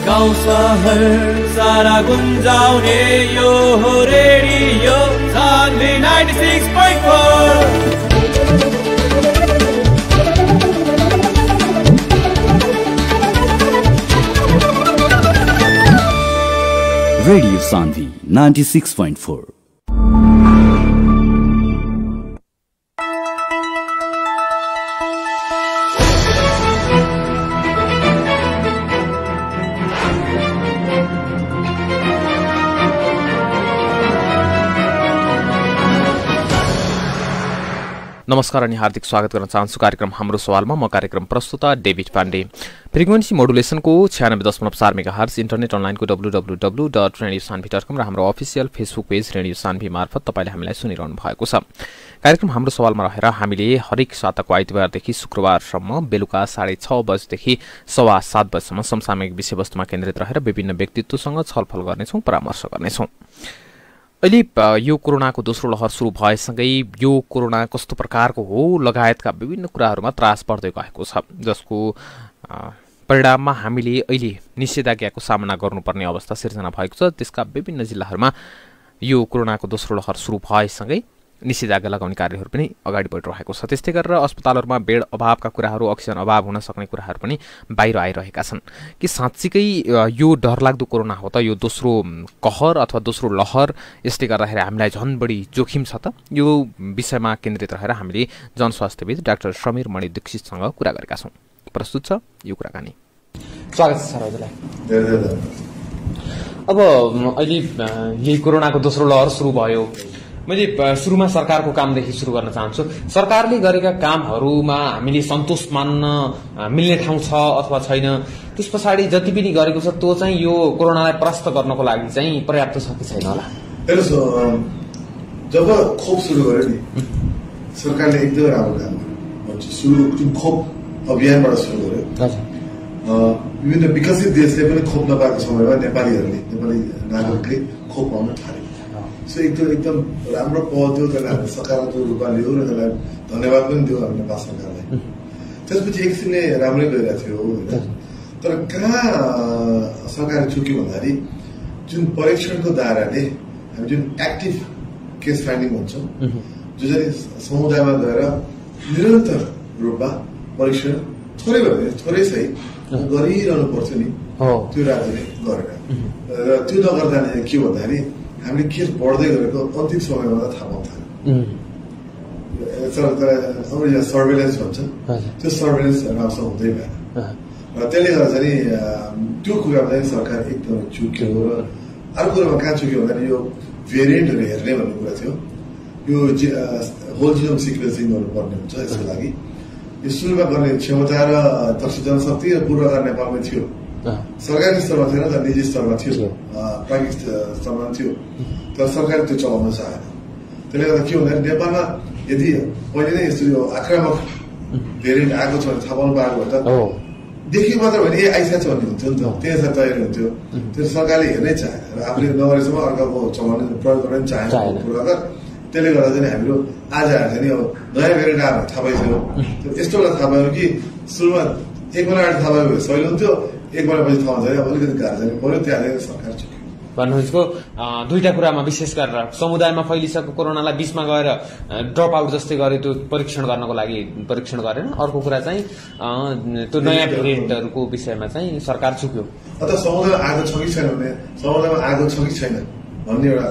गाउँ सहर सारा गुन्जाउने यो हो रेडियो सान्वी 96.4। रेडियो सान्वी 96.4। नमस्कार अनि हार्दिक स्वागत गर्न चाहन्छु कार्यक्रम हाम्रो सवालमा। म कार्यक्रम प्रस्तुता डेभिड पाण्डे। फ्रिक्वेन्सी मोडुलेसनको 96.4 मेगाहर्ज, इन्टरनेट अनलाइनको www.radiosanvi.com र हाम्रो official Facebook page radio Sanvi मार्फत तपाईले हामीलाई सुनिरहनु भएको छ। कार्यक्रम हाम्रो सवालमा रहेर हामीले हरेक साताको आइतबारदेखि शुक्रबारसम्म बेलुका 6:30 बजेदेखि 7:15 बजेसम्म समसामयिक विषयवस्तुमा केन्द्रित रहेर विभिन्न व्यक्तित्वसँग छलफल गर्नेछौँ, परामर्श गर्नेछौँ। अहिले यो कोरोनाको दोस्रो लहर सुरु भएसँगै यो कोरोना कस्तो प्रकारको हो लगायतका विभिन्न कुराहरूमा त्रास बढ्दै गएको छ, जसको परिणाममा हामीले अहिले निषेधाज्ञाको सामना गर्नुपर्ने अवस्था सिर्जना भएको छ। त्यसका विभिन्न जिल्लाहरूमा यो कोरोनाको दोस्रो लहर सुरु भएसँगै निषेधाज्ञा लगाउने कार्यहरू पनि अगाडि बढिरहेको छ। त्यस्तै गरेर अस्पतालहरूमा बेड अभावका कुराहरू, अक्सिजन अभाव हुन सक्ने कुराहरू पनि बाहिर आइरहेका छन्। कि साँच्चीकै यो डरलाग्दो कोरोना हो त, यो दोस्रो कहर अथवा दोस्रो लहर, यसले गर्दाखेरि हामीलाई झन् बढी जोखिम छ त? यो विषयमा केन्द्रित रहेर हामीले जनस्वास्थ्यविद डाक्टर समीर मणि दीक्षितसँग कुरा गरेका छौँ। प्रस्तुत छ यो कुराकानी। स्वागत छ सर हजुरलाई। अब अहिले यही कोरोनाको दोस्रो लहर सुरु भयो। मैले सुरुमा सरकारको कामदेखि सुरु गर्न चाहन्छु। सरकारले गरेका कामहरूमा हामीले सन्तोष मान्न मिल्ने ठाउँ छ अथवा छैन? त्यस पछाडि जति पनि गरेको छ त्यो चाहिँ यो कोरोनालाई परास्त गर्नको लागि चाहिँ पर्याप्त छ कि छैन होला? हेर्नुहोस्, जब खोप सुरु गर्यो नि सरकारले एकदमै राम्रो काम गर्यो। जुन खोप अभियानबाट सुरु गर्यो, विभिन्न विकसित देशले पनि खोप नपाएको समयमा नेपाली नागरिकले खोप पाउन थाले। एकदम राम्रो पहल थियो। त्यसलाई हामीले सकारात्मक रूपमा लियौँ र त्यसलाई धन्यवाद पनि दियौँ हामी नेपाल सरकारलाई। त्यसपछि एकछिन नै राम्रै गइरहेको थियो होइन। तर कहाँ सरकारले चुक्यो भन्दाखेरि जुन परीक्षणको दायराले हामी जुन एक्टिभ केस फाइन्डिङ भन्छौँ, जो चाहिँ समुदायमा गएर निरन्तर रूपमा परीक्षण थोरै भयो भने थोरै सही गरिरहनु पर्छ नि, त्यो राज्यले गरेर। र त्यो नगर्दा के भन्दाखेरि हामीले केस बढ्दै गरेको अन्तिम समयमा थाहा पाउन थाल्यो। सर्भेलेन्स भन्छ, त्यो सर्भेलेन्स राम्रोसँग हुँदै भएन। र त्यसले गर्दा चाहिँ त्यो कुरामा चाहिँ सरकार एकदमै चुक्यो। र अर्को कुरामा कहाँ चुक्यो भन्दाखेरि यो भेरिएन्टहरू हेर्ने भन्ने कुरा थियो। यो होल जिनोम सिक्वेन्सिङ गर्नुपर्ने हुन्छ। यसको लागि यो सुरुमा गर्ने क्षमता र दक्ष जनशक्ति र पूर्वाधार नेपालमै थियो। सरकारी स्तरमा थिएन त, निजी स्तरमा थियो, प्राइभेट स्तरमा थियो। तर सरकारले त्यो चलाउन चाहेन। त्यसले गर्दा के भन्दाखेरि नेपालमा यदि पहिले नै यस्तो यो आक्रामक भेरिएन्ट आएको छ भने थाहा पाउनु पाएको भए त देखि मात्र भने आइसकेको छ भन्ने हुन्थ्यो नि त, त्यही तयारी हुन्थ्यो। त्यो सरकारले हेर्नै चाहेन र आफूले नगरेसम्म अर्काको चलाउने प्रयोग गर्न पनि चाहेन पूर्वाधार। त्यसले गर्दा चाहिँ हाम्रो आज आएर चाहिँ अब नयाँ भेरिएन्ट आएर थाहा पाइसक्यो। यस्तो बेला थाहा पायो कि सुरुमा एक महिना अगाडि थाहा पायो सहिलो हुन्थ्यो, एक महिनापछि थाहा हुन्छ अलिकति गाह्रो जाने पर्यो। त्यहाँदेखि सरकार चुक्यो। भन्नुहोस् दुईटा कुरामा विशेष गरेर समुदायमा फैलिसकेको कोरोनालाई बीचमा गएर ड्रप आउट जस्तै गरे, त्यो परीक्षण गर्नको लागि परीक्षण गरेन। अर्को कुरा चाहिँ त्यो नयाँ भेरिएन्टहरूको विषयमा चाहिँ सरकार चुक्यो। अथवा समुदायमा आएको छ कि छैन भने, समुदायमा आएको छ कि छैन भन्ने एउटा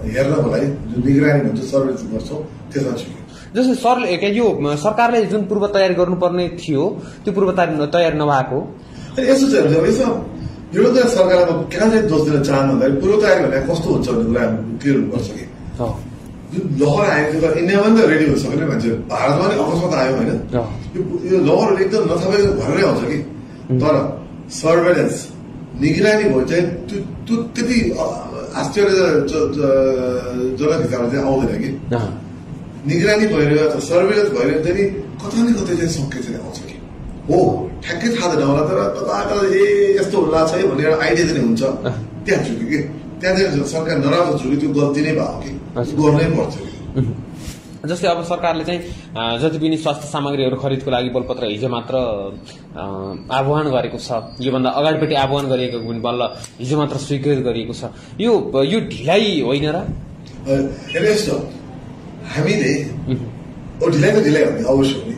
हेर्नको लागि जुन निगरानी भन्छ सर्वेलेन्स गर्छौँ, त्यसमा चुक्यो। जस्तै यो सरकारले जुन पूर्व तयारी गर्नुपर्ने थियो त्यो पूर्व तयारी नभएको। यसो चाहिँ यसो एउटा कुरा सरकारलाई कहाँ चाहिँ दोष दिन चाहनु भन्दाखेरि पूर्व तयारी भने कस्तो हुन्छ भन्ने कुरा क्लियर हुनुपर्छ कि जुन लहर आएको थियो इन्डियामा पनि त रेडी भइसक्यो नि मान्छे, भारतमा पनि अकस्मात आयो होइन। यो लहरहरू एकदम नथापेको भएरै आउँछ कि। तर सर्भेलेन्स निगरानी भयो चाहिँ त्यो त्यति आश्चर्यजनक हिसाबले चाहिँ आउँदैन कि। निगरानी भएर अथवा सर्भेलेन्स भएर चाहिँ कता न कतै चाहिँ सङ्केत चाहिँ आउँछ कि हो ठ्याक्कै थाहा छैन होला, तर कता कता यस्तो होला छ है भन्ने एउटा आइडिया चाहिँ हुन्छ। त्यहाँ चुक्यो कि त्यहाँ चाहिँ सरकार नराम्रो चुक्यो, त्यो गल्ती नै भयो कि गर्नै पर्थ्यो कि। जस्तै अब सरकारले चाहिँ जति पनि स्वास्थ्य सामग्रीहरू खरिदको लागि बोलपत्र हिजो मात्र आह्वान गरेको छ, योभन्दा अगाडिपट्टि आह्वान गरिएको पनि बल्ल हिजो मात्र स्वीकृत गरिएको छ, यो ढिलाइ होइन र? यस्तो हामीले ढिलाइ भने अवश्य हुने।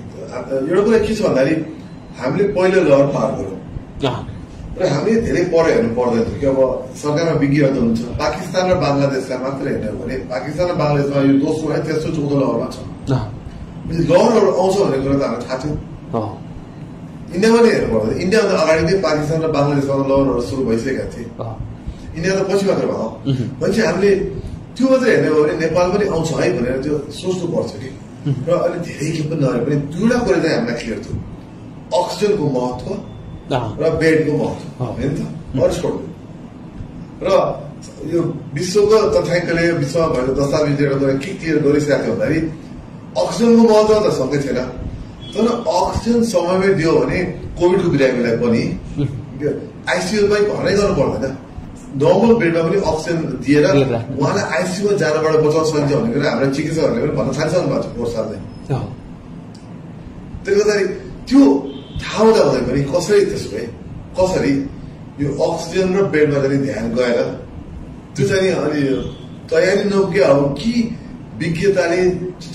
एउटा कुरा के छ भन्दाखेरि हामीले पहिलो लहर पार गरौँ र हामीले धेरै पर हेर्नु पर्दैन कि अब सरकारमा विज्ञहरू हुन्छ। पाकिस्तान र बङ्गलादेशलाई मात्र हेर्ने हो भने पाकिस्तान र बङ्गलादेशमा यो दोस्रो है तेस्रो चौथो लहरमा छ। लहरहरू आउँछ भन्ने कुरा त हामीलाई थाहा थियो। इन्डियामा नै हेर्नु पर्दैन, इन्डियाभन्दा अगाडि नै पाकिस्तान र बङ्गलादेशमा लहरहरू सुरु भइसकेका थिए। इन्डिया त पछि मात्र भयो भनेपछि हामीले त्यो मात्रै हेर्ने हो भने नेपाल पनि आउँछ है भनेर त्यो सोच्नु पर्छ कि। र अहिले धेरै के पनि नभए पनि दुईवटा कुरा चाहिँ हामीलाई क्लियर थियो, अक्सिजनको महत्व र बेडको महत्व होइन त अरू र यो विश्वको तथ्याङ्कले विश्वमा भएको दस्तावेजबाट गएर के क्लियर गरिसकेको थियो भन्दाखेरि अक्सिजनको महत्व त सँगै थिएन, तर अक्सिजन समयमै दियो भने कोभिडको बिरामीलाई पनि आइसियुमै भर्नै गर्नु पर्दैन, नर्मल बेडमा पनि अक्सिजन दिएर उहाँलाई आइसियुमा जानबाट बचाउन सकिन्छ भन्ने कुरा हाम्रा चिकित्सकहरूले पनि भन्न थालिसक्नु भएको छ पोहोर सालमै। त्यसले गर्दाखेरि त्यो थाहा हुँदा हुँदै पनि कसरी यो अक्सिजन र बेडमा चाहिँ ध्यान गएर त्यो चाहिँ अलि तयारी नपुगे अब कि विज्ञताले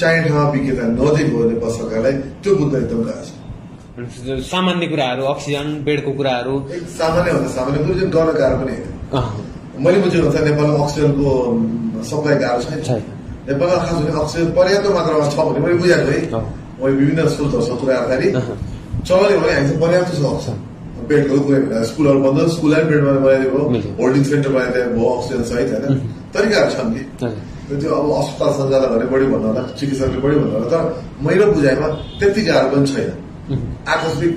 चाहिने ठाउँमा विज्ञता नदिएको नेपाल सरकारलाई त्यो मुद्दा एकदम गएको छ। सामान्य कुराहरू अक्सिजन बेडको कुराहरू सामान्य कुरा चाहिँ गर्न गाह्रो पनि होइन। मैले बुझेको अनुसार नेपालमा अक्सिजनको सप्लाई गाह्रो छैन। नेपालमा खास भने अक्सिजन पर्याप्त मात्रामा छ भने मैले बुझाएको है, मैले विभिन्न स्रोतहरूसँग कुरा गर्दाखेरि चलाउने भने हामी पर्याप्त छ अक्सिजन। बेडको कुरा स्कुलहरू बन्द, स्कुललाई बेडमा बनाइदिएको, होल्डिङ सेन्टर बनाइदिएको भयो अक्सिजन सहित होइन, तरिकाहरू छन् कि त्यो अब अस्पताल सञ्चालन भने बढी भन्नु होला, चिकित्सकले बढी भन्नु होला, तर मेरो बुझाइमा त्यति गाह्रो पनि छैन आकस्मिक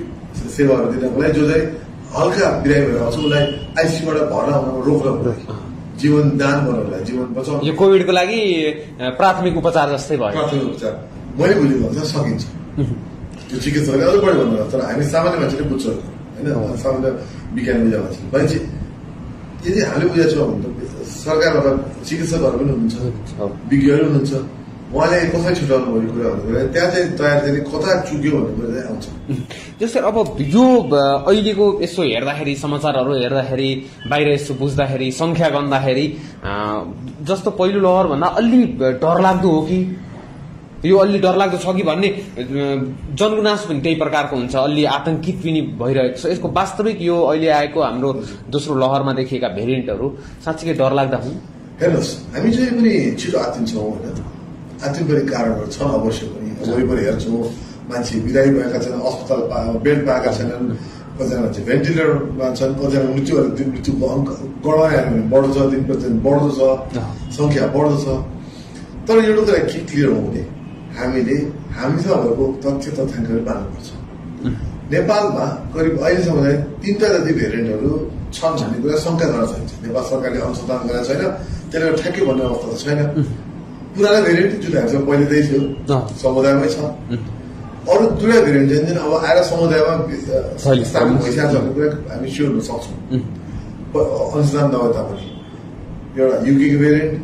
सेवाहरू दिनको लागि। जो चाहिँ हल्का बिरामी भएर आउँछ उसलाई आइसियुबाट भर्ना हुनमा रोक्नको लागि, जीवन दान गर्नलाई, जीवन बचाउनु, यो कोभिडको लागि प्राथमिक उपचार जस्तै भयो। प्राथमिक उपचार मैले बुझेको अनुसार सकिन्छ, त्यो चिकित्सकले अझ बढी भन्नु होला, तर हामी सामान्य मान्छेले बुझ्छ होइन, सामान्य विज्ञान बुझा मान्छे यदि हामीले बुझेको छौँ भने त सरकारमा चिकित्सकहरू पनि हुनुहुन्छ, विज्ञहरू हुनुहुन्छ, उहाँले कसरी छुट्याउनु भयो कुरा भन्नु त्यहाँ चाहिँ तयार चाहिँ कता चुक्यो भन्ने कुरा चाहिँ आउँछ। जस्तै अब यो अहिलेको यसो हेर्दाखेरि समाचारहरू हेर्दाखेरि बाहिर यसो बुझ्दाखेरि संख्या गन्दाखेरि जस्तो पहिलो लहर भन्दा अलि डरलाग्दो हो कि यो अलि डरलाग्दो छ कि भन्ने जनगुनासो पनि त्यही प्रकारको हुन्छ, अलि आतंकित पनि भइरहेको छ। यसको वास्तविक यो अहिले आएको हाम्रो दोस्रो लहरमा देखिएका भेरिएन्टहरू साँच्चीकै डरलाग्दा हुन्? हेर्नुहोस्, हामी चाहिँ पनि छिटो आत्तिन्छौँ होइन, आत्तिनुपर्ने कारणहरू छन् अवश्य पनि। वरिपरि हेर्छौँ मान्छे बिरामी भएका छन्, अस्पताल बेड पाएका छैनन्, कतिजना मान्छे भेन्टिलेटरमा छन्, कतिजना मृत्युको अङ्क गणना हेर्यो भने बढ्दो छ, दिन प्रतिदिन बढ्दो छ, सङ्ख्या बढ्दो छ। तर एउटा कुरा के क्लियर हो भने हामीले हामीसँग भएको तथ्याङ्कहरू मान्नुपर्छ। नेपालमा करिब अहिलेसम्म 3टा जति भेरिएन्टहरू छन् भन्ने कुरा शङ्का गर्न सकिन्छ। नेपाल सरकारले अनुसन्धान गरेको छैन, त्यसले ठ्याक्कै भन्ने अवस्था त छैन। पुरानो भेरिएन्ट जुन हामीसँग पहिलेदेखि थियो समुदायमै छ, अरू 2टा भेरिएन्ट जुन अब आएर समुदायमा स्थापित भइसकेको छ भन्ने कुरा हामी स्योर हुन सक्छौँ अनुसन्धान नभए तापनि। एउटा युकेको भेरिएन्ट,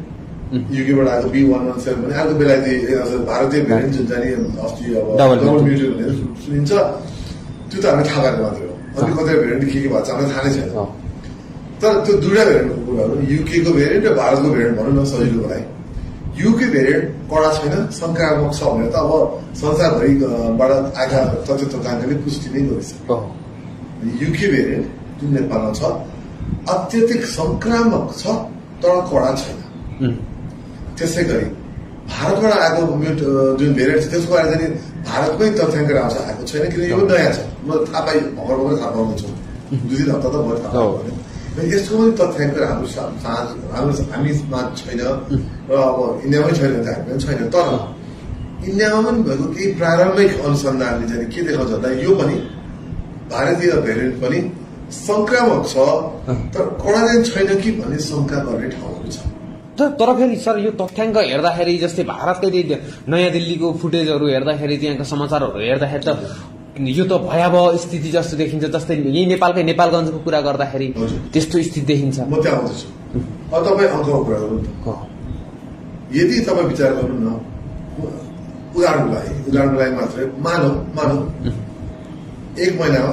युकेबाट आएको B117 भने अर्को बेलायती भारतीय भेरिएन्ट जुन चाहिँ अस्ति अब डबल म्युटेन्ट भनेर सुनिन्छ, त्यो त हामी थाहा पाएको मात्रै हो। अनि कतिवटा भेरिएन्ट के भएको छ हामीलाई थाहा नै छैन। तर त्यो 2टा भेरिएन्टको कुराहरू युकेको भेरिएन्ट र भारतको भेरिएन्ट भनौँ न सजिलोको लागि, युके भेरिएन्ट कडा छैन, संक्रामक छ भनेर त अब संसारभरिबाट आएका तथ्याङ्कले पुष्टि नै गरिसक्यो। युके भेरिएन्ट जुन नेपालमा छ अत्यधिक संक्रामक छ तर कडा छैन। त्यसै गरी भारतबाट आएको जुन भेरिएन्ट छ त्यसको बारे चाहिँ भारतमै तथ्याङ्क आउँछ आएको छैन, किन यो नयाँ छ। म थाहा पाइ भर्खर थाहा पाउँदैछु, 2-3 हप्ता त भयो थाहा पाउने। यसको पनि तथ्याङ्क हामीमा छैन र अब इन्डियामै छैन भने हामी पनि छैन। तर इन्डियामा पनि भएको केही प्रारम्भिक अनुसन्धानले चाहिँ के देखाउँछ भन्दा यो पनि भारतीय भेरिएन्ट पनि संक्रामक छ तर कडा चाहिँ छैन कि भन्ने शङ्का गर्ने ठाउँहरू छ। तर फेरि सर यो तथ्याङ्क हेर्दाखेरि जस्तै भारतकै नयाँ दिल्लीको फुटेजहरू हेर्दाखेरि त्यहाँका समाचारहरू हेर्दाखेरि त यो त भयावह स्थिति जस्तो देखिन्छ। जस्तै यही नेपालकै नेपालगञ्जको कुरा गर्दाखेरि त्यस्तो स्थिति देखिन्छ। म त्यहाँ आउँदैछु। अब तपाईँ अङ्कको कुरा गर्नु न, यदि तपाईँ विचार गर्नु न उदाहरणको लागि मात्रै मानौ 1 महिनामा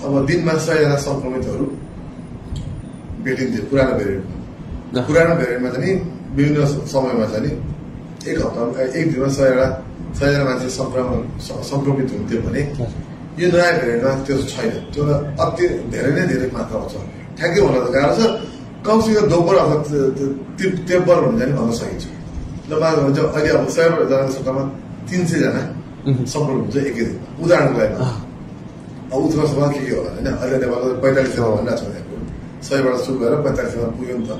अब दिनमा 100 जना संक्रमितहरू भेटिन्थ्यो पुरानो भेरिएन्टमा चाहिँ विभिन्न समयमा चाहिँ एक दिनमा 100 जना मान्छे संक्रमित हुन्थ्यो भने यो नयाँ भेरिएन्टमा त्यो छैन। त्यो अति धेरै नै धेरै मात्रामा छ। ठ्याक्कै भन्न त गाह्रो छ। कमसेकम दोब्बर अथवा तेब्बर भन्न सकिन्छ। अहिले अब 100 जनाको सट्टामा 300 जना संक्रमित हुन्छ एकै दिनमा उदाहरणको लागि। अब उत्कर्षमा के होला होइन अहिले नेपालको 45 जना भन्दा छ 100बाट सुरु गरेर 45 जना पुग्यो नि त।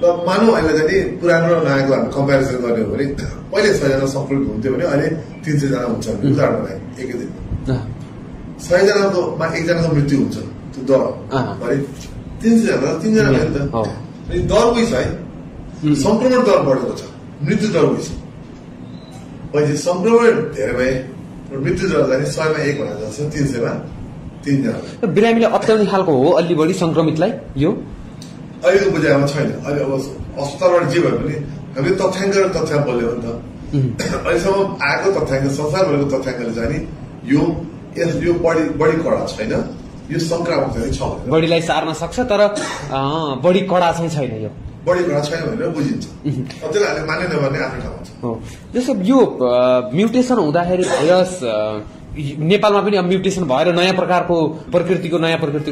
र मानौ अहिले चाहिँ पुरानो र नयाँको हामी कम्पेरिजन गर्ने हो भने पहिले 100 जना संक्रमित हुन्थ्यो भने अहिले 300 जना हुन्छ उदाहरणको लागि एकै दिनमा। 100 जनाको 1 जनाको मृत्यु हुन्छ त्यो दर भने 300 जना 3 जना भयो नि त। दर उही छ है संक्रमण दर बढेको छ मृत्यु दर उही छ। पछि संक्रमण धेरै भए मृत्यु दर चाहिँ 100मा 1 भनेर जस्तो 300मा 3 जना। बिरामीले अप्नाउने खालको हो अलि बढी संक्रमितलाई यो अहिलेको बुझाइमा छैन। अहिले अब अस्पतालबाट जे भए पनि हामीले तथ्याङ्क बोल्यो नि त। अहिलेसम्म आएको तथ्याङ्क संसारभरिको तथ्याङ्कले चाहिँ नि यो बढी कडा छैन यो संक्रामक चाहिँ छ बढीलाई सार्न सक्छ तर बढी कडा चाहिँ छैन यो बढी कडा छैन भनेर बुझिन्छ। त्यसलाई हामीले मान्ने नमान्ने आफ्नो ठाउँमा छ। जस्तो यो म्युटेसन हुँदाखेरि भाइरस नेपालमा पनि अब म्युटेसन भएर नयाँ प्रकृतिको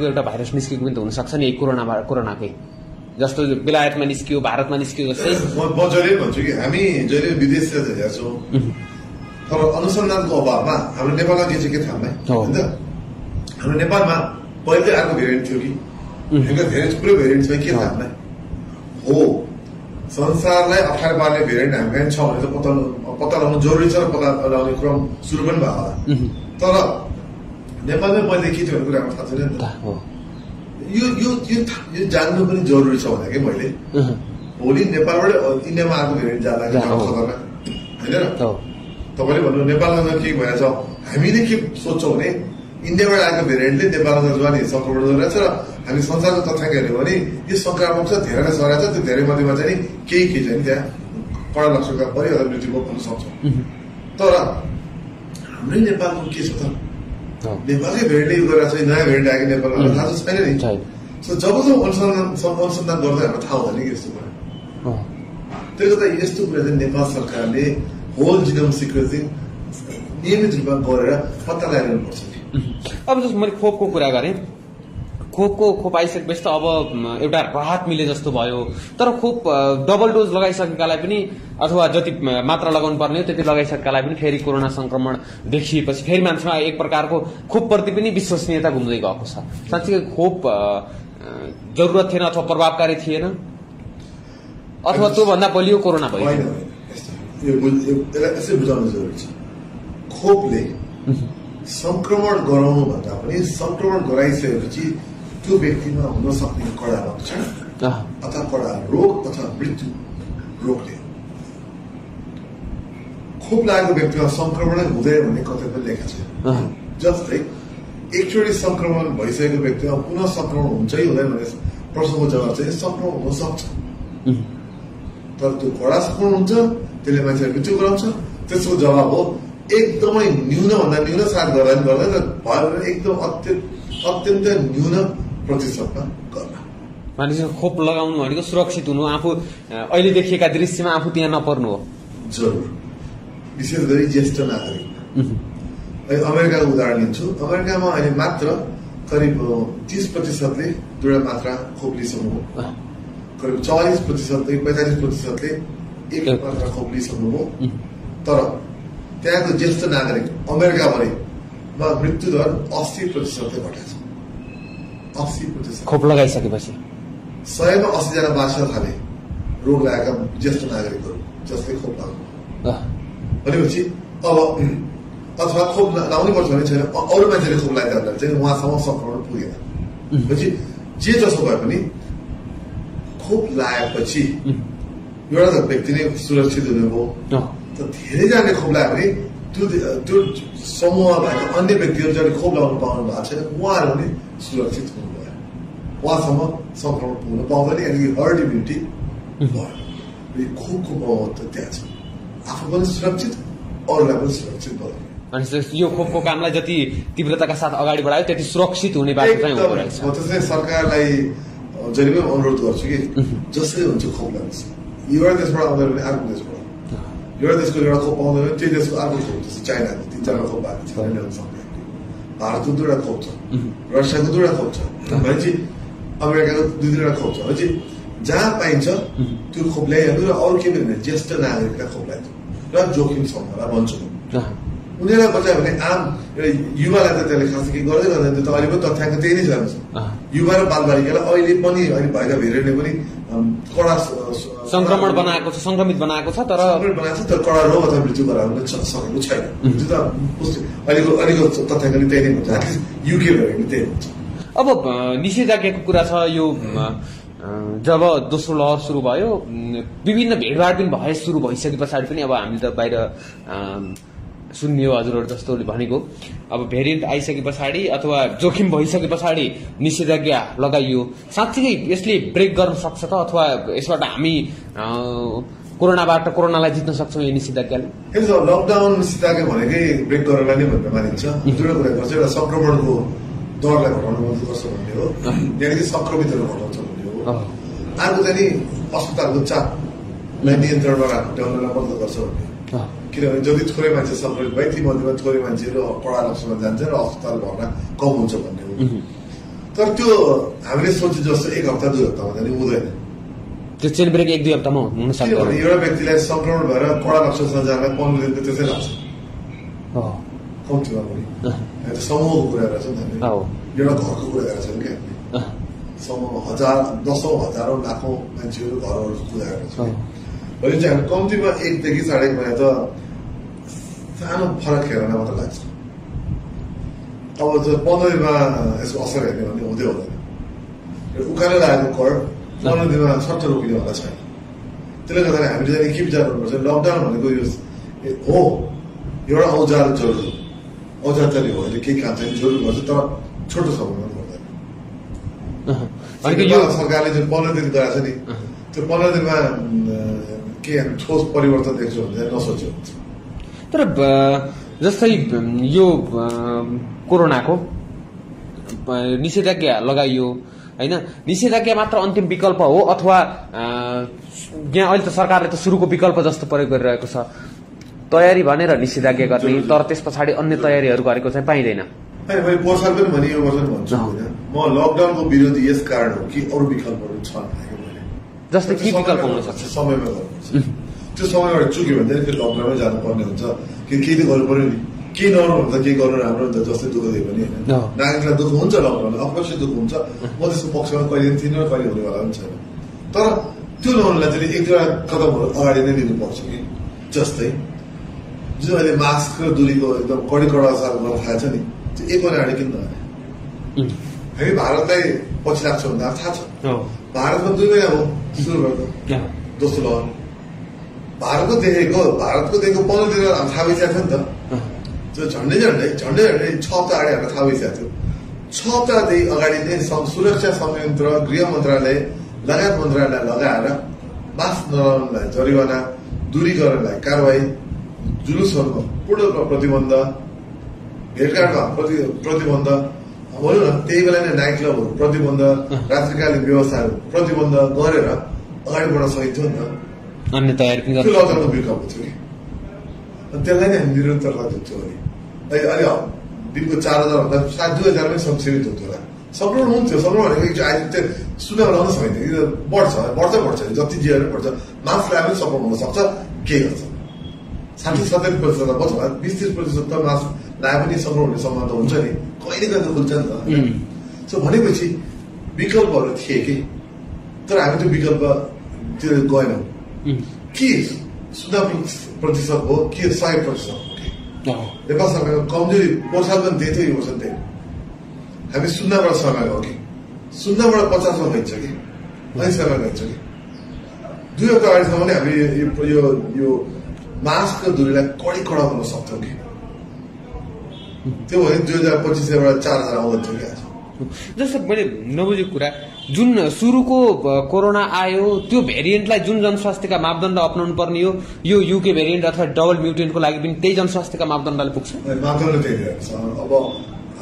एउटा भाइरस निस्केको पनि त हुनसक्छ नि कोरोनाकै जस्तो बेलायतमा निस्कियो भारतमा निस्कियो जस्तै। म जहिले भन्छु कि हामी जहिले विदेशतिर हेर्छौँ तर अनुसन्धानको अभावमा हाम्रो नेपालमा के चाहिँ के थाहा होइन त। हाम्रो नेपालमा पहिले आएको भेरिएन्ट थियो कि धेरै थुप्रै भेरिएन्ट छ के थाहा होइन हो। संसारलाई अप्ठ्यारो पार्ने भेरिएन्ट हामी कहीँ छ भने त पत्ता लगाउनु जरुरी छ र पत्ता लगाउने क्रम सुरु पनि भएको होला। तर नेपालमै पहिले के थियो भन्ने कुरा थाहा छैन नि त। यो जान्नु पनि जरुरी छ भने कि मैले भोलि नेपालबाट इन्डियामा आएको भेरिएन्ट जाँदा खतरनाक होइन र। तपाईँले भन्नु नेपालमा के भइरहेछ हामीले के सोच्छौँ भने इन्डियाबाट आएको भेरिएन्टले नेपालमा जुन संक्रमण गरिरहेछ र हामी संसारको तथ्याङ्क हेर्यो भने यो संक्रामक छ धेरै नै सरेको छ। त्यो धेरै मध्येमा चाहिँ केही चाहिँ त्यहाँ कडा लक्षणका परि अथवा मृत्यु हुन सक्छ। तर हाम्रै नेपालको के छ त नेपालकै भेरिएन्टले यो गरेर चाहिँ नयाँ भेरिएन्ट आएको नेपालमा थाहा छैन नि। जब अनुसन्धान गर्दै हाम्रो थाहा हुँदैन कि यस्तो कुरा। त्यसले गर्दा यस्तो कुरा चाहिँ नेपाल सरकारले होल जिनोम सिक्वेन्सिङ नियमित रूपमा गरेर पत्ता लगाइरहनुपर्छ। अब जस्तो मैले खोपको कुरा गरेँ खोप आइसकेपछि त अब एउटा राहत मिले जस्तो भयो। तर खोप डबल डोज लगाइसकेकालाई पनि अथवा जति मात्रा लगाउनु पर्ने हो त्यति लगाइसकेकालाई पनि फेरि कोरोना संक्रमण देखिएपछि फेरि मान्छेमा एक प्रकारको खोपप्रति पनि विश्वसनीयता घुम्दै गएको छ। साँच्चै खोप जरुरत थिएन अथवा प्रभावकारी थिएन अथवा त्योभन्दा बलियो कोरोना भयो। यसै बुझाउनु जरुरी छ। खोपले संक्रमण गराउनु भन्दा पनि संक्रमण गराइसकेपछि त्यो व्यक्तिमा हुन सक्ने कडा लक्षण अथवा कडा रोग अथवा मृत्यु रोक्ने। खोप लागेको व्यक्तिमा संक्रमणै हुँदैन भन्ने कतै पनि लेखा छैन। जस्तै एकचोटि संक्रमण भइसकेको व्यक्तिमा पुनः संक्रमण हुन्छ कि हुँदैन भन्ने प्रश्नको जवाब चाहिँ संक्रमण हुन सक्छ तर त्यो कडा संक्रमण हुन्छ त्यसले मान्छेलाई मृत्यु गराउँछ। त्यसको जवाब हो एकदमै न्यूनभन्दा न्यून साथ गर्दैन भयो भने एकदम अत्यन्त न्यून प्रतिशतमा गर्न। मानिसले खोप लगाउनु भनेको सुरक्षित हुनु आफू अहिले देखिएका दृश्यमा आफू त्यहाँ नपर्नु हो जरुर। विशेष गरी ज्येष्ठ नागरिक अमेरिकाको उदाहरण लिन्छु। अमेरिकामा अहिले मात्र करिब 30%ले दुईवटा मात्रा खोप लिइसक्नुभयो। करिब 40%ले 45%ले एक मात्रा खोप लिइसक्नुभयो। तर त्यहाँको ज्येष्ठ नागरिक अमेरिकाभरिमा मृत्यु दर 80%ले घटेको छ। 80% खोप लगाइसकेपछि 100मा 80 जना बाँच्न थाले रोग लागेका ज्येष्ठ नागरिकहरू जसले खोप लाग्नु भनेपछि अब अथवा खोप लाउनै पर्छ भने छैन अरू मान्छेले खोप लगाइदिँदा चाहिँ उहाँसम्म संक्रमण पुगेन। पछि जे जसो भए पनि खोप लगाएपछि एउटा त व्यक्ति नै सुरक्षित हुनुभयो। धेरैजनाले खोप लगायो भने त्यो समूहमा भएको अन्य व्यक्तिहरू जसले खोप लगाउनु पाउनु भएको छैन उहाँहरू पनि सुरक्षित हुनुभयो। उहाँसम्म संक्रमण पुग्न पाउँदैन यानि हर्ड इम्युनिटी भयो। खोपको महत्त्व त्यहाँ छ। आफू पनि सुरक्षित अरूलाई पनि सुरक्षित बनाउने। अनि यो खोपको कामलाई जति तीव्रताका साथ अगाडि बढायो त्यति सुरक्षित हुने बाटो चाहिँ हो रहेछ। म त्यसै सरकारलाई जहिले पनि अनुरोध गर्छु कि जसरी हुन्छ खोप लानुहोस्। एउटा देशबाट आउँदैन भने अर्को देशबाट, एउटा देशको एउटा खोप पाउँदैन भने त्यही देशको अर्को खोप, जस्तो चाइनाको 3-4 खोप भएको छ, ल्याउन सक्दैन। भारतको 2वटा खोप छ, रसियाको 2वटा खोप छ, भनेपछि अमेरिकाको 2-3वटा खोप छ। भनेपछि जहाँ पाइन्छ त्यो खोप ल्याइहाल्नु र अरू के पनि ज्येष्ठ नागरिकका खोप ल्याइदिनु र जोखिम समूहलाई भन्छु। उनीहरूलाई बचायो भने आम एउटा युवालाई त त्यसले खास के गर्दै गर्दैन, त्यो त अहिले पनि तथ्याङ्क त्यही नै छ। युवा र बालबालिकालाई अहिले पनि अहिले भएका भेरिएन्टले पनि कडा संक्रमित बनाएको छ, तर कडा रोग अथवा मृत्यु गराउन सकेको छैन। त्यो त अहिलेको तथ्याङ्कले त्यही नै हुन्छ, एटलिस्ट युके भेरिएन्टले त्यही हुन्छ। अब निषेधाज्ञाको कुरा छ। यो जब दोस्रो लहर सुरु भयो विभिन्न भेडभाड पनि भए, सुरु भइसके पछाडि पनि अब हामीले त बाहिर सुन्ने हो हजुरहरू जस्तोले भनेको, अब भेरिएन्ट आइसके पछाडि अथवा जोखिम भइसके पछाडि निषेधाज्ञा लगाइयो। साँच्चै यसले ब्रेक गर्न सक्छ त, अथवा यसबाट हामी कोरोनालाई जित्न सक्छौँ यो निषेधाज्ञाले? लकडाउन निषेधाज्ञा भनेकै ब्रेक गर्नलाई नै भनेर मानिन्छ। दुईवटा कुरा गर्छ, एउटा संक्रमणको दरलाई घटाउन मद्दत गर्छ भन्ने हो, यहाँदेखि संक्रमितहरू घटाउँछ भन्ने हो। अर्को चाहिँ अस्पतालको चापलाई नियन्त्रणमा ल्याउनलाई मद्दत गर्छ भन्ने। किनभने जति थोरै मान्छे संक्रमित भए ती मध्येमा थोरै मान्छेहरू कडा लक्षणमा जान्छ र अस्पताल भर्ना कम हुन्छ भन्ने हो। तर त्यो हामीले सोचे जस्तो 1 हप्ता 2 हप्तामा जाने हुँदैन। त्यो चेन ब्रेक 1-2 हप्तामा हुन सक्छ। एउटा व्यक्तिलाई संक्रमण भएर कडा लक्षणसँग जानलाई 15 दिन त त्यसै लाग्छ कम्तीमा पनि। समूहको कुरा गरेर छौँ हामीले, एउटा घरको कुरा गरेर छौँ कि हामीले समूह हजार, दशौं हजारौं लाखौं मान्छेहरू घरहरूको कुरा गरेर छौँ। भने चाहिँ हामी कम्तीमा 1 देखि 1.5 महिना त सानो फरक हेर्न मात्र लाग्छ। अब 15 दिनमा यसको असर हेर्ने भने हुँदै हुँदैन। उकालो लागेको कर 15 दिनमा सट्ट रोकिने होला छैन। त्यसले गर्दाखेरि हामीले चाहिँ के विचार गर्नुपर्छ, लकडाउन भनेको यो हो एउटा औजार जरुरी, औजार चाहिँ हो, अहिले केही काम चाहिँ जरुरी पर्छ, तर छोटो समयमा गर्दैन। सरकारले जुन 15 दिन गराएको छ नि, त्यो 15 दिनमा के ठोस परिवर्तन देख्छु भने नसोच्यो हुन्छ। तर जस्तै यो कोरोनाको निषेधाज्ञा लगाइयो होइन, निषेधाज्ञा मात्र अन्तिम विकल्प हो अथवा यहाँ अहिले त सरकारले त सुरुको विकल्प जस्तो प्रयोग गरिरहेको छ, तयारी भनेर निषेधाज्ञा गर्ने, तर त्यस पछाडि अन्य तयारीहरू गरेको चाहिँ पाइँदैन। मैले पोहोर साल पनि भने यो वर्ष पनि भन्छु होइन, म लकडाउनको विरोधी यस कारण हो कि अरू विकल्पहरू छन्। जस्तै के विकल्प हुन सक्छ? समयमा गर्नुपर्छ। त्यो समयबाट चुक्यो भने चाहिँ लकडाउनमै जानुपर्ने हुन्छ। केही त गर्नु पर्यो नि, केही नगर्नु भन्दा केही गर्नु राम्रो हुन्छ। जस्तै दुःख दियो भने होइन, नागरिकलाई दुःख हुन्छ, लकडाउन अवश्य दुःख हुन्छ। म त्यसको पक्षमा कहिले पनि थिइनँ र कहिले हुनेवाला पनि छैन। तर त्यो नहुनुलाई चाहिँ 1-2 कदमहरू अगाडि नै लिनुपर्छ कि जस्तै जुन अहिले मास्क र दूरीको एकदम कडा साथ गर्न थाहा छ नि, त्यो 1 महिना अगाडि किन नगरे? हामी भारतलाई पछि लाग्छ भन्दा थाहा छ। भारतमा 2 महिना हो सुरु भएको दोस्रो लहर। भारतको देखेको 15 दिन थाहा भइसकेको थियो नि त। त्यो झन्डै 6 हप्ता अगाडि हामीलाई थाहा भइसकेको थियो। 6 हप्तादेखि अगाडि नै सुरक्षा संयन्त्र, गृह मन्त्रालय लगायत मन्त्रालय लगाएर मास्क नलाउनलाई जरिवाना, दूरीकरणलाई कारवाही, जुलुसहरूमा पूर्ण प्रतिबन्ध, भेटघाटमा प्रतिबन्ध, भनौँ न त्यही बेला नै नाइट क्लबहरू प्रतिबन्ध, रात्रिकालीन व्यवस्थाहरू प्रतिबन्ध गरेर अगाडि बढ्न सकिन्थ्यो नि त। अन्य तयारी त्यो लकडाउनको विकल्प थियो कि त्यसलाई नै हामी निरन्तरता दिन्छौँ। अहिले दिनको 4000 भन्दा 7-2000 पनि सीमित हुन्थ्यो होला। संक्रमण हुन्थ्यो, संक्रमण भनेको अहिले त्यो सुन्नमा लाउन सकिन्थ्यो, बढ्छ जति जिएर बढ्छ। मास्क लगाएर पनि संक्रमण हुन सक्छ, के गर्छ 60-70% बच्छ, 20-30% त मास्क लगाए पनि संक्रमण हुने सम्भावना हुन्छ नि, कहिले कहिले खुल्छ नि त। सो भनेपछि विकल्पहरू थिए कि, तर हामी त्यो विकल्प त्यो गएनौँ। के 90% हो कि 100% हो कि नेपाल सरकारको कमजोरी पोहोर साल पनि त्यही थियो, यो वर्ष त्यही। हामी 0बाट 100मा गयो कि 0बाट 50मा गइन्छ कि 80मा गइन्छ कि 2 हप्ता अगाडिसम्म नै हामी यो मास्क र दूरीलाई कडा गर्न सक्छौँ कि। त्यो भने 2025बाट 4000 आउँदैन थियो कि आज जस्तो मैले नबुझेको कुरा जुन सुरुको कोरोना आयो त्यो भेरिएन्टलाई जुन जनस्वास्थ्यका मापदण्ड अपनाउनु पर्ने हो यो युके भेरिएन्ट अथवा डबल म्युटेन्टको लागि पनि त्यही जनस्वास्थ्यका मापदण्डले पुग्छ मापदण्ड त्यही छ। अब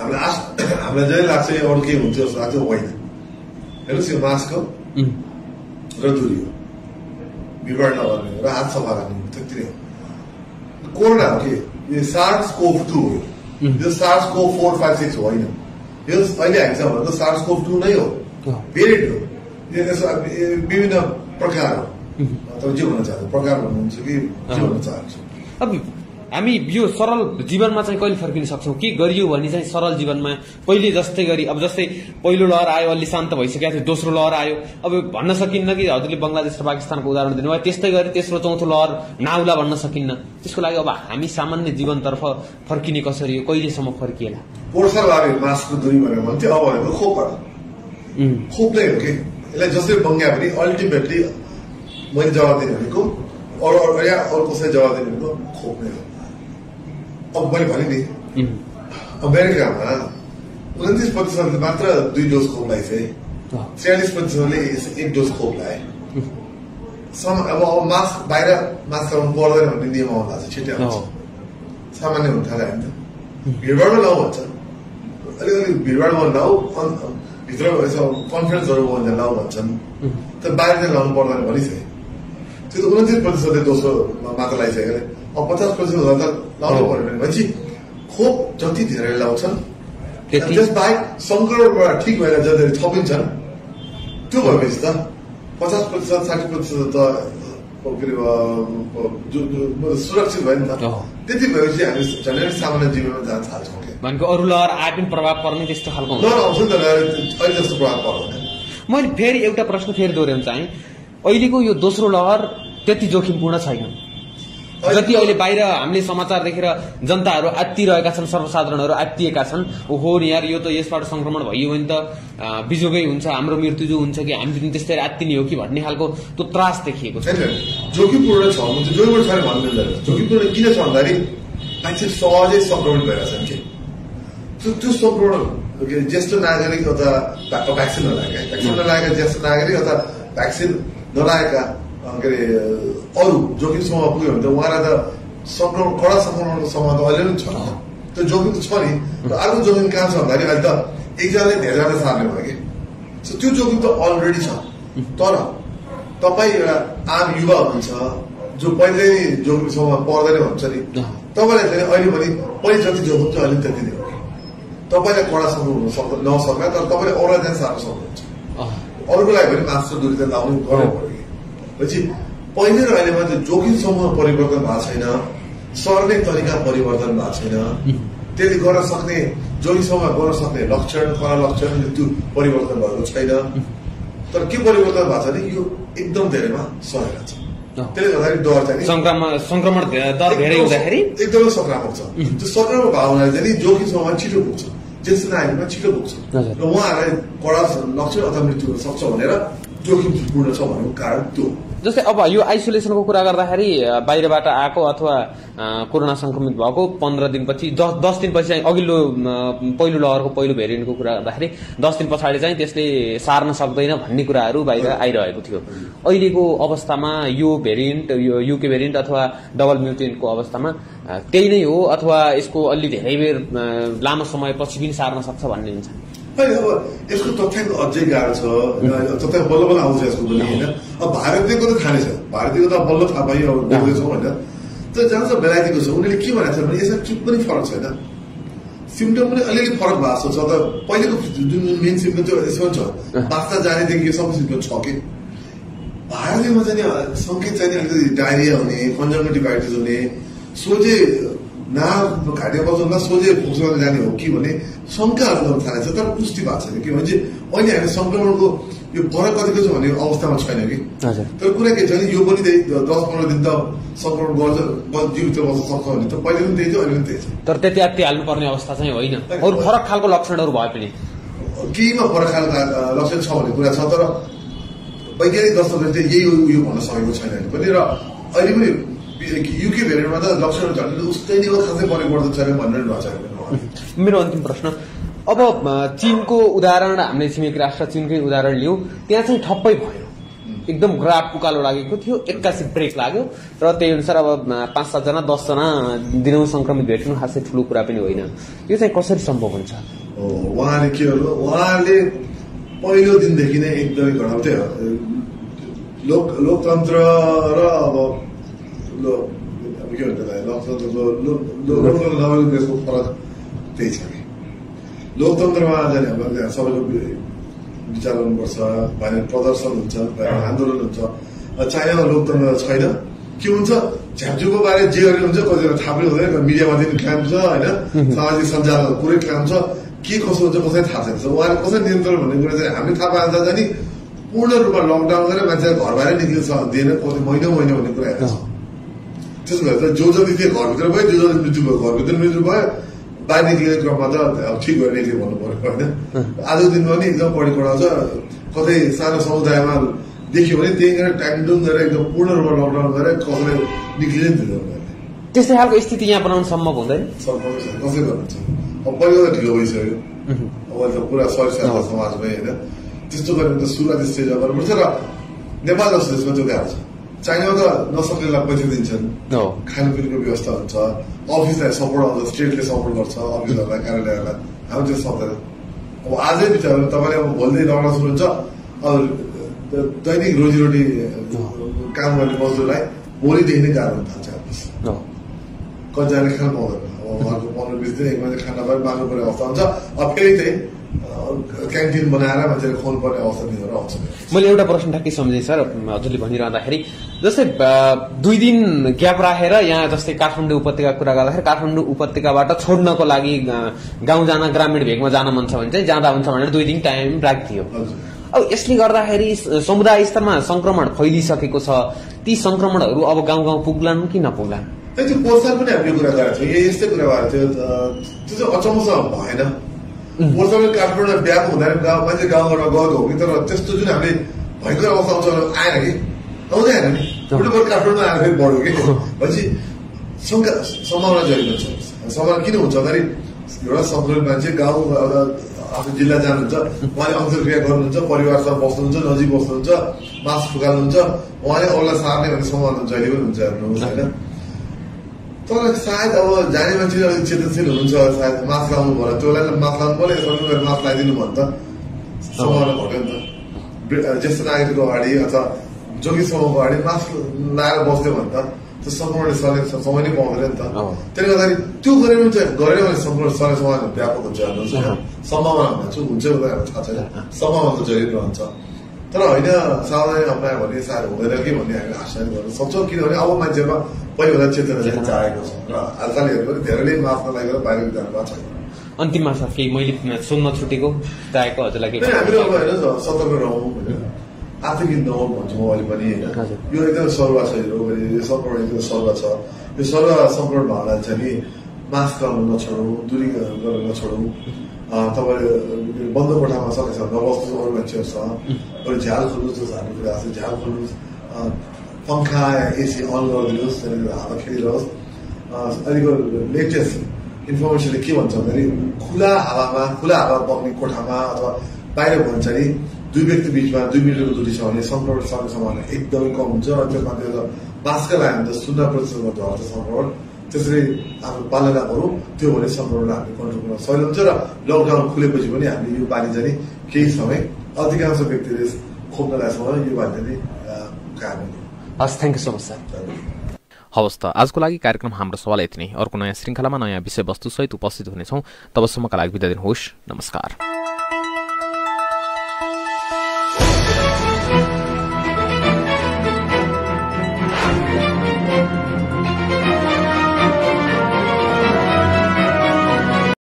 हामीलाई जहिले लाग्छ अरू के हुन्छ जस्तो लाग्छ होइन। हेर्नुहोस् यो मास्क हो र दूरी हो, भिडभाड नगर्ने र हात सफा राख्ने त्यति नै हो। कोरोना हो कि यो SARS-CoV-2 हो, यो SARS-CoV-4-5-6 होइन। यो अहिले आइन्छ भने त SARS-CoV-2 नै हो, भेरिएन्ट हो। यो त्यसो विभिन्न प्रकार हो। तपाईँ जे भन्न चाहन्छ प्रकार भन्नुहुन्छ कि जे भन्न चाहन्छु। अब हामी यो सरल जीवनमा चाहिँ कहिले फर्किन सक्छौँ? के गरियो भने चाहिँ सरल जीवनमा पहिले जस्तै गरी अब जस्तै पहिलो लहर आयो अलि शान्त भइसकेको थियो, दोस्रो लहर आयो, अब भन्न सकिन्न कि हजुरले बङ्गलादेश र पाकिस्तानको उदाहरण दिनुभयो, त्यस्तै गरी तेस्रो चौथो लहर नाउला भन्न सकिन्न। त्यसको लागि अब हामी सामान्य जीवनतर्फ फर्किने कसरी हो, कहिलेसम्म फर्किएला? पोर्सा लाग्यो मास्कको दूरी भनेर भन्थ्यो, अब भनेको खोपबाट खोप नै हो कि यसलाई जसरी बङ्ग्या पनि अल्टिमेटली मैले जवाब दिने भनेको अरू कसैले जवाब दिने भनेको खोप नै हो। अब मैले भने नि अमेरिकामा 29% मात्र 2 डोज खोप लगाइछ, 46%ले 1 डोज खोप लगाए। अब मास्क बाहिर मास्क लगाउनु पर्दैन भन्ने नियम आउनु लाग्छ, छिट्टै आउँछ, सामान्य हुन थाल्यो होइन। भिडभाडमा लाऊ भन्छ, अलिकति भिडभाडमा लाऊ, भित्र कन्फरेन्सहरू भन्छ लाऊ भन्छन्, तर बाहिर चाहिँ लाउनु पर्दैन भनिसक्यो। त्यो त 29%ले दोस्रो मात्र लगाइसक्यो। अब 50% त लाउनु पर्यो भनेपछि खोप जति धेरै लाउँछन् त्यसबाहेक संक्रमणबाट ठिक भएर जति थपिन्छन् त्यो भएपछि त 50% 60% त सुरक्षित भयो नि त। त्यति भएपछि हामी झन् सामान्य जीवनमा जान थाल्छौँ। भनेको अरू लहर आए पनि प्रभाव पर्ने त्यस्तो खालको लहर आउँछ नि त, अहिले जस्तो प्रभाव पर्दैन। मैले फेरि एउटा प्रश्न फेरि दोहोऱ्याउन चाहेँ, अहिलेको यो दोस्रो लहर त्यति जोखिमपूर्ण छैन जति अहिले बाहिर हामीले समाचार देखेर जनताहरू आत्तिरहेका छन्, सर्वसाधारणहरू आत्तिएका छन्। ओहो यार यो त यसबाट संक्रमण भयो भने त बिजोगै हुन्छ, हाम्रो मृत्यु जो हुन्छ कि हामी पनि त्यस्तै आत्तिने हो कि भन्ने खालको त्यो त्रास देखिएको छ। जोखिमपूर्ण छ, जोखिमपूर्ण छैन भन्दैन। जोखिमपूर्ण किन छ भन्दाखेरि मान्छे सहजै संक्रमण भइरहेछन् कि त्यो संक्रमण ज्येष्ठ नागरिक अथवा भ्याक्सिन नलागेका ज्येष्ठ नागरिक अथवा भ्याक्सिन नलागेका के अरे अरू जोखिम समूहमा पुग्यो भने त उहाँलाई त संक्रमण कडा संक्रमणको समूह त अहिले पनि छ, त्यो जोखिम त छ नि। र अर्को जोखिम कहाँ छ भन्दाखेरि अहिले त एकजनाले धेरैजना सार्ने भयो कि त्यो जोखिम त अलरेडी छ। तर तपाईँ एउटा आम युवा हुनुहुन्छ जो पहिले जोखिम समूहमा पर्दैन भन्छ नि, तपाईँलाई चाहिँ अहिले पनि पहिले जति जोखिम छ अहिले त्यति नै हो कि तपाईँलाई कडा संक्रमण हुन नसक्ला, तर तपाईँले अरूलाई चाहिँ सार्न सक्नुहुन्छ। अरूको लागि पनि मास्क दूरी त लाउनु गर्नु पर्यो कि पछि पहिले र अहिलेमा त्यो जोखिम समूह परिवर्तन भएको छैन, सर्ने तरिका परिवर्तन भएको छैन, त्यसले गर्न सक्ने जोखिम समूह गर्न सक्ने लक्षण कला लक्षण त्यो परिवर्तन भएको छैन। तर के परिवर्तन भएको छ भने यो एकदम धेरैमा सहेको छ, त्यसले गर्दाखेरि डर चाहिँ संक्रमण दर धेरै हुँदाखेरि एकदमै संक्रामक छ। त्यो संक्रमण भएको हुनाले चाहिँ जोखिम समूहमा छिटो पुग्छ, ज्येष्ठ नागरिकमा छिटो पुग्छ र उहाँहरूलाई कडा लक्षण अथवा मृत्यु हुन सक्छ भनेर जोखिम पूर्ण छ भनेको कारण त्यो। जस्तै अब यो आइसोलेसनको कुरा गर्दाखेरि बाहिरबाट आएको अथवा कोरोना संक्रमित भएको 15 दिनपछि 10 दिनपछि चाहिँ अघिल्लो पहिलो लहरको पहिलो भेरिएन्टको कुरा गर्दाखेरि 10 दिन पछाडि चाहिँ त्यसले सार्न सक्दैन भन्ने कुराहरू बाहिर आइरहेको थियो। अहिलेको अवस्थामा यो भेरिएन्ट यो युके भेरिएन्ट अथवा डबल म्युटेन्टको अवस्थामा त्यही नै हो अथवा यसको अलि धेरै बेर लामो समयपछि पनि सार्न सक्छ भन्ने हुन्छ? अब यसको तथ्याङ्क अझै गाह्रो छ, तथ्याङ्क बल्ल बल्ल आउँछ यसको पनि होइन। अब भारतीयको त खाने छ, भारतीयको त बल्ल थाहा पाइयो देख्दैछौँ होइन। तर जहाँ चाहिँ बेलायतीको छ उनीहरूले के भनेको छ भने यसमा के पनि फरक छैन, सिम्टम पनि अलिअलि फरक भएको छ। त पहिलेको जुन मेन सिम्टम त्यो यसमा छ, बास्ता जानेदेखि यो सबै सिम्टम छ कि भारतीयमा चाहिँ सङ्केत चाहिँ अलिकति डायरिया हुने, कन्जङ्क्टिभाइटिस हुने, सोझे नाक घाँटीमा बस्दा सोझे फोक्सोमा जाने हो कि भन्ने शङ्काहरू गर्न थालेको छ, तर पुष्टि भएको छैन। किनभने चाहिँ अहिले हामी संक्रमणको यो फरक कतिको छ भन्ने अवस्थामा छैन कि। तर कुरा के छ भने यो पनि त्यही 10-15 दिन त संक्रमण गर्छ, जीवित बस्न सक्छ भने त पहिले पनि त्यही थियो अहिले पनि त्यही छ। तर त्यति आत्तिहाल्नु पर्ने अवस्था चाहिँ होइन, अरू फरक खालको लक्षणहरू भए पनि केहीमा फरक खालको लक्षण छ भन्ने कुरा छ, तर वैज्ञानिक दस्तावेज चाहिँ यही यो भन्न सकेको छैन पनि। र अहिले पनि युके भेरिएन्टमा त लक्षणहरू झन् उस्तै नै हो, खासै परिवर्तन छैन भनेर भएको छ। मेरो अन्तिम प्रश्न, अब चीनको उदाहरण हामीले छिमेकी राष्ट्र चीनकै उदाहरण लियौँ, त्यहाँ चाहिँ ठप्पै भयो, एकदम ग्राफ उकालो लागेको थियो, 81 ब्रेक लाग्यो र त्यही अनुसार अब 5-7 जना 10 जना दिनौँ संक्रमित भेट्नु खासै ठुलो कुरा पनि होइन। यो चाहिँ कसरी सम्भव हुन्छ? उहाँले के हो, उहाँले पहिलो दिनदेखि नै एकदमै घटाउँथे लोकतन्त्र र अब के भन्छ लोकतन्त्रको लोकतन्त्र नभएको देशको फरक त्यही छ कि लोकतन्त्रमा जाने हाम्रो सबैको विचार गर्नुपर्छ, बाहिर प्रदर्शन हुन्छ, बाहिर आन्दोलन हुन्छ। चाइनामा लोकतन्त्र छैन, के हुन्छ झ्याप्चुको बारे जे गरेको हुन्छ, कतिवटा थाहा पनि हुँदैन, मिडियामा पनि काम छ होइन, सामाजिक सञ्जालमा पुरै काम छ, के कसो हुन्छ कसै थाहा छैन। उहाँले कसरी नियन्त्रण भन्ने कुरा चाहिँ हामीले थाहा पाएन त नि पूर्ण रूपमा लकडाउन गरेर मान्छे घर बाहिर निक्लिन्छ दिएन, कति महिना भन्ने कुरा हेरेको छ। त्यसो भए त जो जति थियो घरभित्र भयो, जो जति मृत्यु भयो घरभित्र मृत्यु भयो, बाहिर निक्लिने क्रममा त अब ठिक गरेर निक्ल्यो भन्नु पर्यो होइन। आजको दिनमा पनि एकदम बढी कडाउँछ, कतै सानो समुदायमा देखियो भने त्यही गरेर ट्याङडुङ गरेर एकदम पूर्ण रूपमा लकडाउन गरेर कसैले निक्लिनै दिँदैन। त्यस्तै खालको स्थिति यहाँ बनाउनु सम्भव हुँदैन, सम्भव छैन, कसै गर्नुहुन्छ। अब पहिलो त ढिलो भइसक्यो, अब त पुरा सरिसक्यो समाजमै होइन। त्यस्तो गरेर त सुरुवाती स्टेजमा गर्नुपर्छ र नेपाल जस्तो देशमा त्यो गाह्रो छ। चाइनामा त नसक्नेलाई पैसा दिन्छन्, खानपिनको व्यवस्था हुन्छ, अफिसलाई सपोर्ट आउँछ, स्टेटले सपोर्ट गर्छ अफिसहरूलाई, कार्यालयहरूलाई। हामी त्यो सक्दैन। अब आजै बिचरा तपाईँले अब भोलिदेखि लकडाउन सुरु हुन्छ, अब दैनिक रोजीरोटी काम गर्ने मजदुरलाई भोलिदेखि नै गाह्रो हुन थाल्छ। कतिजनाले खान पाउँदैन, अब उहाँको 15-20 दिन 1 महिना खाना पनि माग्नु पर्ने अवस्था हुन्छ। अब फेरि चाहिँ क्यान्टिन बनाएर मान्छेले खुवाउनु पर्ने अवस्था लिएर आउँछ। मैले एउटा प्रश्न ठ्याक्कै सम्झेँ सर, हजुरले भनिरहँदाखेरि जस्तै 2 दिन ग्याप राखेर यहाँ जस्तै काठमाडौँ उपत्यका कुरा गर्दाखेरि काठमाडौँ उपत्यकाबाट छोड्नको लागि गाउँ जान, ग्रामीण भेगमा जान मन छ भने चाहिँ जाँदा हुन्छ भनेर 2 दिन टाइम राखिदियो। अब यसले गर्दाखेरि समुदाय स्तरमा संक्रमण फैलिसकेको छ, ती संक्रमणहरू अब गाउँ गाउँ पुग्लान् कि नपुग्लान्? त्यो पोर्सार पनि हामीले कुरा गरेको थियौँ, यस्तै कुरा भएको थियो। त्यो चाहिँ अचम्मसँग भएन। पोर्सारमा काठमाडौँमा बिहाको हुँदैन, मान्छे गाउँबाट गएको हो कि, तर त्यस्तो जुन हामीले भयङ्कर अवस्था आउँछ आएन कि, आउँदै आएन नि, उल्टो काठमाडौँमा आएर फेरि बढ्यो कि। भनेपछि सम्भावना जहिले हुन्छ। सम्भावना किन हुन्छ भन्दाखेरि एउटा संक्रमित मान्छे गाउँ आफ्नो जिल्ला जानुहुन्छ, उहाँले अन्तर्क्रिया गर्नुहुन्छ, परिवारसँग बस्नुहुन्छ, नजिक बस्नुहुन्छ, मास्क फुकाल्नुहुन्छ, उहाँले अरूलाई सार्ने भन्ने सम्भावना जहिले पनि हुन्छ हेर्नुहोस् होइन। तर सायद अब जाने मान्छे अलिक चेतनशील हुनुहुन्छ, सायद मास्क लाउनु भयो, त्यसलाई मास्क लाउनु पर्यो, यसो मास्क लगाइदिनु भयो नि त सम्भावना घट्यो नि त। ज्येष्ठ नागरिकको अगाडि अथवा जोगी समूहको अगाडि मास्क लगाएर बस्थ्यो भने त त्यो संक्रमणले सर्ने समय नै पाउँदैन नि त। त्यसले गर्दाखेरि त्यो गरेर भने संक्रमण सर्ने सम्भावना व्यापक हुन्छ हेर्नुहोस्। सम्भावना भन्छु हुन्छ हुँदैन थाहा छैन, सम्भावना त जहिले रहन्छ। तर होइन सावधानी अप्नायो भने सायद हुँदैन कि भन्ने हामीले आशा गर्न सक्छौँ, किनभने अब मान्छेमा पहिला चेतना चाहिँ चाहेको छ र हालसाल हेर्नु पनि धेरैले मास्क नलागेर बाहिर जानु भएको छैन। अन्तिममा सर केही मैले सुन्न छुटेको चाहेको हजुरलाई हामीले अब हेर्नु सतर्क रहौँ, आतंकित नहौँ भन्छु म अहिले पनि होइन। यो एकदम सरुवा छ, यो संक्रमण एकदम सरुवा छ। यो सरुवा संक्रमण भएर चाहिँ नि मास्क लगाउनु नछोडौँ, दुरी गर्न नछोडौँ, तपाईँले बन्द कोठामा सकेसम्म नबस्नु अरू मान्छेहरूसँग, अरू झ्याल खोल्नुहोस्, जस्तो हाम्रो कुरा छ झ्याल खोल्नुहोस्, पङ्खा एसी अन गरिदिनुहोस्, त्यहाँनिर हावा खेलिरहोस्। अहिलेको लेटेस्ट इन्फर्मेसनले के भन्छ भन्दाखेरि खुला हावा बग्ने कोठामा अथवा बाहिर भन्छ नि 2 व्यक्ति बिचमा 2 मिटरको दूरी छ भने संक्रमण सर्ने सम्भावना एकदमै कम हुन्छ र त्यसमा त्यो मास्क लगायो भने त 0% झर्छ संक्रमण। त्यसरी आफ्नो पालना गरौँ, त्यो भने संक्रमणलाई हामीले कन्ट्रोल गर्न सजिलो हुन्छ र लकडाउन खुलेपछि पनि हामीले यो बानी चाहिँ केही समय अधिकांश व्यक्तिले खोप्नलासम्म यो बानी चाहिँ कायम हुन्छ। हस्, thank you so much sir. हवस् त, आजको लागि कार्यक्रम हाम्रो सवाल यति नै। अर्को नयाँ श्रृङ्खलामा नयाँ विषयवस्तुसहित उपस्थित हुनेछौँ। तबसम्मका लागि बिदा दिनुहोस्, नमस्कार।